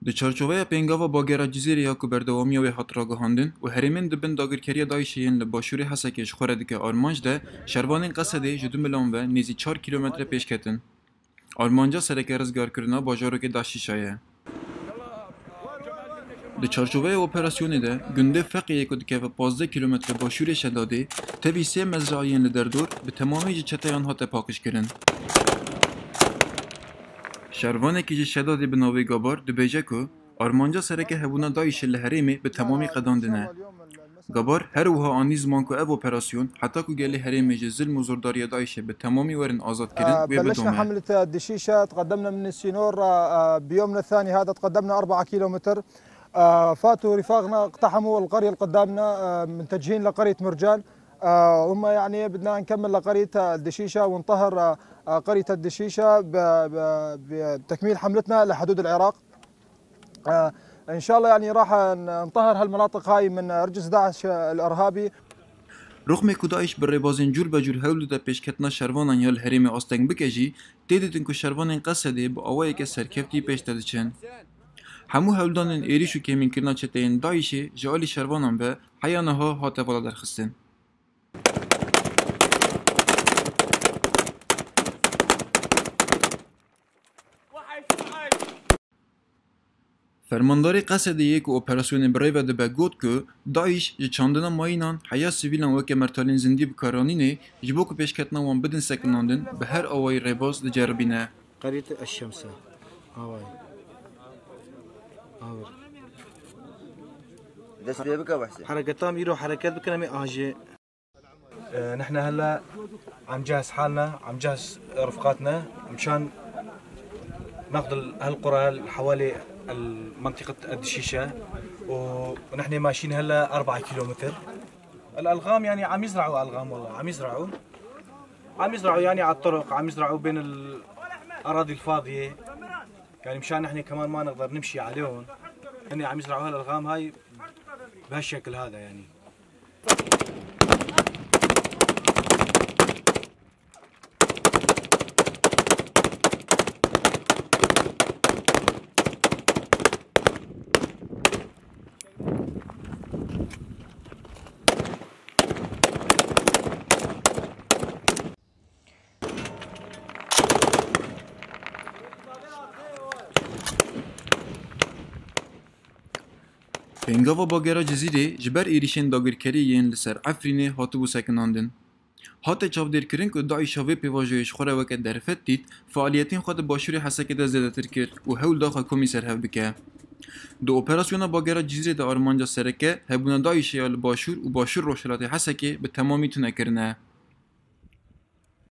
Di çarçoveya pêngava bagera Cizîrê ya ku berdewamiya wê hat ragihandin û herêmên dibin dagirkeriya Daişê yên li başûrê Hesekê ji xwe re dike armanc de, şervanên Qesedê ji 2 milan ve nêzî 4 kîlometre pêş ketin. Armanca sereke rizgarkirina bajarokê Daşîşa ye. Di çarçoveya operasyonê de, gundê Feqiyê ku dikeve 15 kîlometre başûrê Şedadê, tevî sê mezrayên li derdor bi temamî ji çeteyan hate paqijkirin. Şervanekî ji Şedadê bi navê Gabar dibêje ku armanca sereke hebûna Daişê li herêmê bi temamî qedandine. Gabar her wiha anî ziman ku ev operasyon heta ku gelê herêmê ji zilm û zordariya Daişê bi temamî werin azadkirin wê بلشنا bidome. حملة الدشيشة، تقدمنا من السينور بيومنا الثاني هذا تقدمنا 4 كيلومتر. فاتوا رفاقنا اقتحموا القرية اللي قدامنا، متجهين لقرية مرجان. هم يعني بدنا نكمل لقرية الدشيشة ونطهر قرية الدشيشة بتكميل حملتنا لحدود العراق. ان شاء الله يعني راح نطهر هالمناطق هاي من رجس داعش الارهابي. Rixmê ku Daîş bi rêbazên cûr be cûr hewl dide pêşketina şervanan ya li herêmê asteng bike jî, tê ditin ku şervanên Qesedê bi awayeke serkeftî pêş de diçin. Hemû hewldanên êriş û kêmînkirina çeteyên Daişê ji alî şervanan ve heya niha hate vala derxistin. Fermandarê Qesedê ku operasyonê bi rêve dibe got ku Daîş ji çandina mayînan heya sivîlan weke mertalên zindî bikaranînê ji bo ku pêşketina wan bidin sekinandin bi her awayî rêbaz diceribîne. قرية الشمسة هاي حركتهم يروح حركات بكلامي اجي. نحن هلا عم جهز حالنا، عم جهز رفقاتنا مشان ناخذ هالقرى حوالي منطقة الدشيشة، ونحن ماشيين هلا 4 كيلومتر. الالغام يعني عم يزرعوا الغام، والله عم يزرعوا يعني على الطرق، عم يزرعوا بين الاراضي الفاضية، يعني مشان نحن كمان ما نقدر نمشي عليهم. هن عم يزرعوا هالالغام هاي بهالشكل هذا يعني. Pêngava bagera Cizîrê ji ber êrişên dagirkerî yên li ser Efrînê hatibû sekinandin. Hate çavdêrkirin ku Daîşa vê pêvajoyê ji xwe re weke derfet dît, faaliyetên xwe di başûrê Hesekê de zêdetir kir û hewl daxa komî serhev bike. Di operasyona bagera Cizîrê de armanca sereke hebûna Daîşê ya li başûr û başûr Rojhilatê Hesekê bi temamî tune kirine.